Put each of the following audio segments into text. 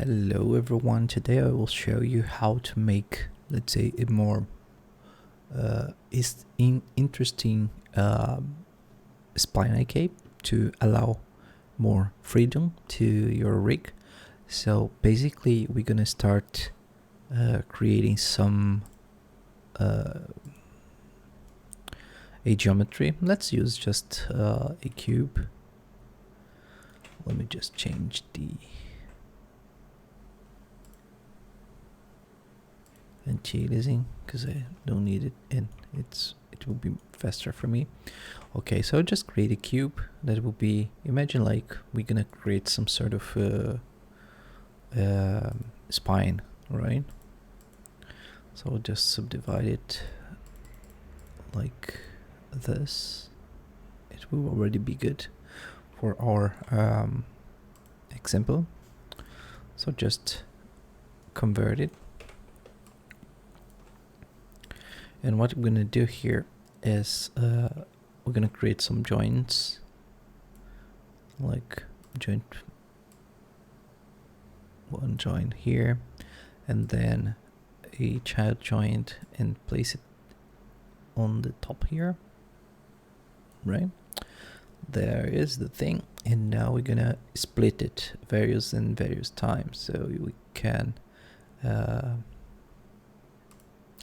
Hello everyone, today I will show you how to make, let's say, a more interesting Spline IK to allow more freedom to your rig. So basically we're gonna start creating some a geometry. Let's use just a cube. Let me just change the anti-aliasing because I don't need it, and it will be faster for me. Okay, so just create a cube that will be, imagine like we're gonna create some sort of spine, right? So we'll just subdivide it like this. It will already be good for our example. So just convert it. And what we're gonna do here is we're gonna create some joints, like one joint here, and then a child joint, and place it on the top here, right? There is the thing, and now we're gonna split it various times, so we can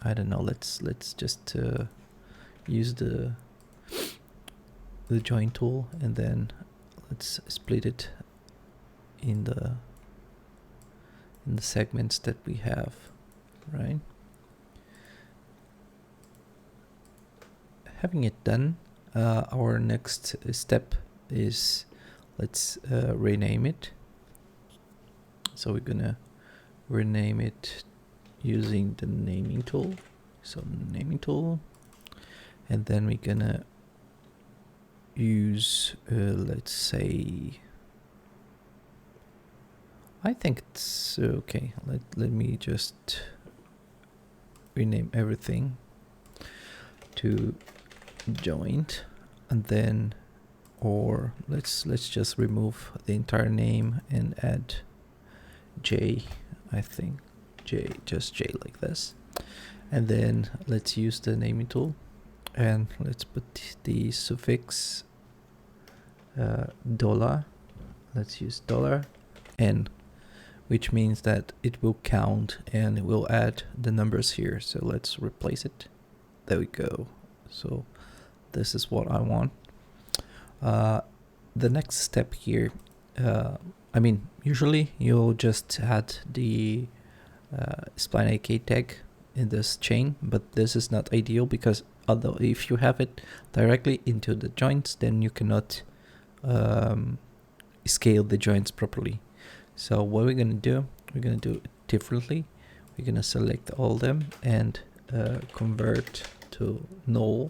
I don't know, let's just use the join tool, and then let's split it in the segments that we have, right? Having it done, our next step is let's rename it. So we're gonna rename it using the naming tool. So naming tool, and then we're gonna use let's say, I think it's okay, let me just rename everything to joint, and then, or let's just remove the entire name and add J, I think just J like this, and then let's use the naming tool, and let's put the suffix dollar. Let's use $n, which means that it will count and it will add the numbers here. So let's replace it. There we go. So this is what I want. The next step here, I mean, usually you'll just add the Spline IK tag in this chain, but this is not ideal, because although if you have it directly into the joints, then you cannot scale the joints properly. So what we're gonna do, we're gonna do it differently. We're gonna select all of them and convert to null,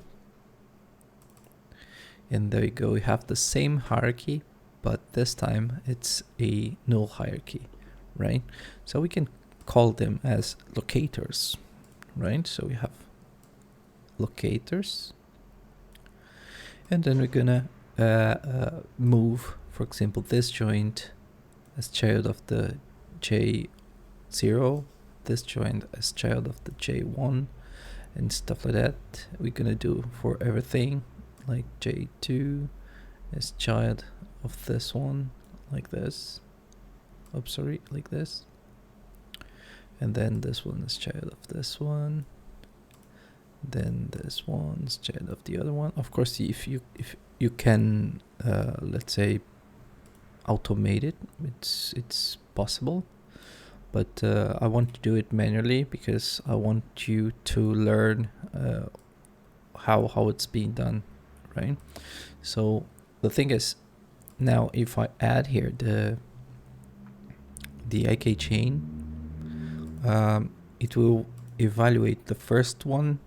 and there you go. We have the same hierarchy, but this time it's a null hierarchy, right? So we can call them as locators, right? So we have locators, and then we're gonna move, for example, this joint as child of the J0, this joint as child of the J1, and stuff like that. We're gonna do for everything, like J2 as child of this one, like this. Oops, sorry, like this. And then this one is child of this one. Then this one's child of the other one. Of course, if you can, let's say, automate it, it's possible. But I want to do it manually because I want you to learn how it's being done, right? So the thing is, now if I add here the IK chain, it will evaluate the first one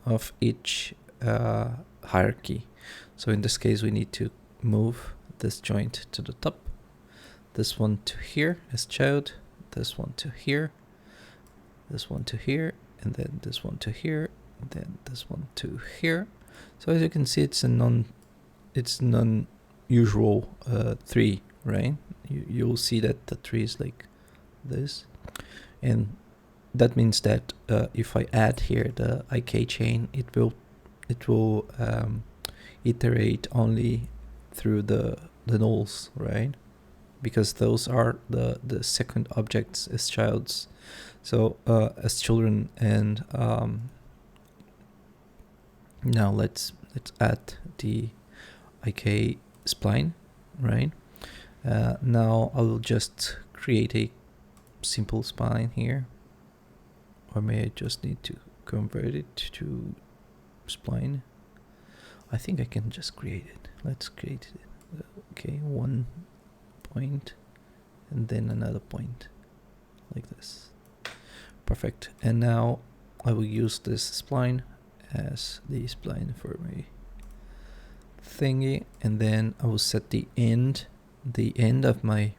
of each hierarchy. So in this case, we need to move this joint to the top, this one to here as child, this one to here, this one to here, and then this one to here, and then this one to here. So as you can see, it's a non-usual 3, right? You'll see that the tree is like this, and that means that if I add here the IK chain, it will iterate only through the nulls, right? Because those are the second objects as childs, so as children. And now let's add the IK spline, right? Now I will just create a simple spline here, or may I just need to convert it to spline? I think I can just create it. Let's create it. Okay, 1 point and then another point like this. Perfect. And now I will use this spline as the spline for my thingy, and then I will set the end of my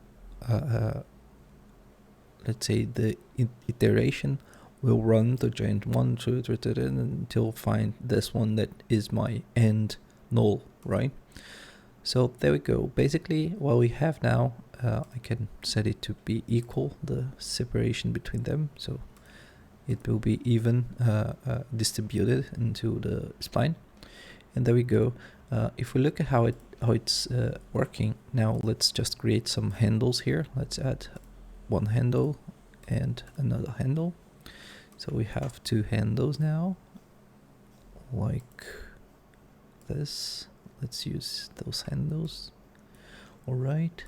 let's say the iteration will run the joint 1, 2, 3, 3, until find this one that is my end null, right? So there we go. Basically what we have now, I can set it to be equal, the separation between them, so it will be even distributed into the spline. And there we go. If we look at how it's working now, let's just create some handles here. Let's add one handle and another handle. So we have 2 handles now, like this. Let's use those handles. All right.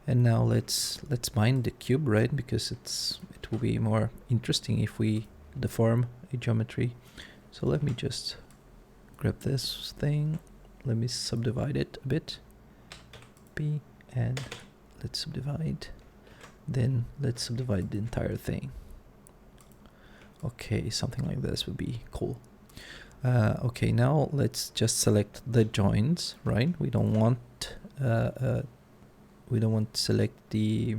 And now let's bind the cube, right? Because it will be more interesting if we deform a geometry. So let me just grab this thing. Let me subdivide it a bit. B, and let's subdivide. Then let's subdivide the entire thing. Okay, something like this would be cool. Okay, now let's just select the joints, right? We don't want to select the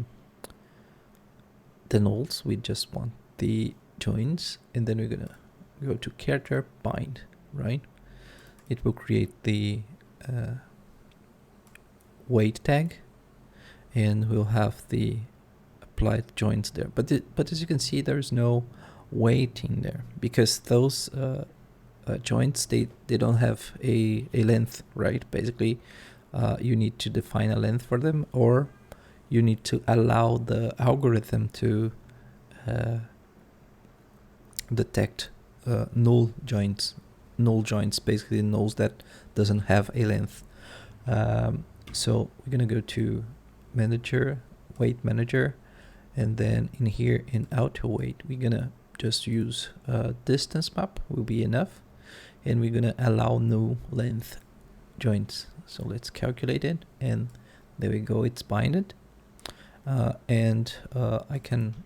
nulls. We just want the joints, and then we're gonna go to character bind, right? It will create the weight tag, and we'll have the applied joints there. But as you can see, there's no weighting there because those joints, they don't have a length, right? Basically, you need to define a length for them, or you need to allow the algorithm to detect null joints, basically nulls that doesn't have a length. So we're gonna go to manager, weight manager, and then in here in auto weight, we're gonna just use distance map will be enough, and we're gonna allow no length joints. So let's calculate it, and there we go, it's binded. And I can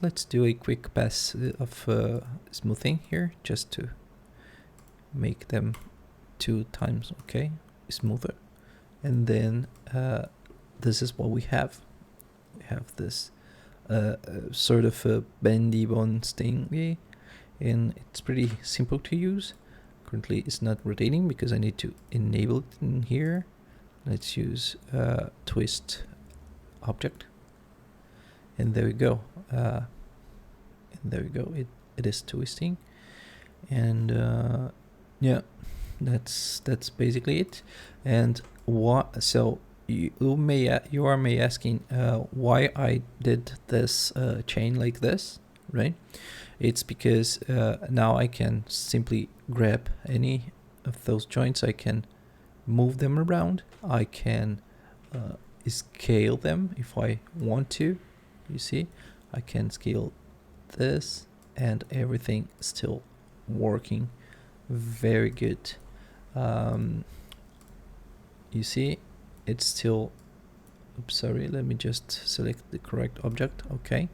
let's do a quick pass of smoothing here just to make them 2 times okay smoother. And then this is what we have. We have this sort of a bendy bones thingy, and it's pretty simple to use. Currently it's not rotating because I need to enable it in here. Let's use twist object, and there we go. It is twisting, and yeah, that's basically it. And what, so you are may asking why I did this chain like this, right? It's because now I can simply grab any of those joints, I can move them around, I can scale them if I want to. You see, I can scale this, and everything still working very good. You see, it's still, oops, sorry, let me just select the correct object. Okay,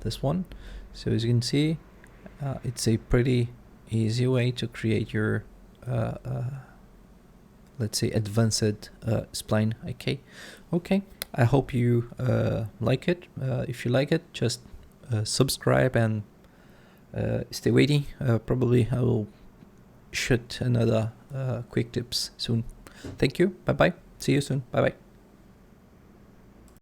this one. So as you can see, it's a pretty easy way to create your let's say advanced Spline IK. Okay, I hope you like it. If you like it, just subscribe and stay waiting. Probably I will shoot another quick tips soon. Thank you. Bye bye. See you soon. Bye bye.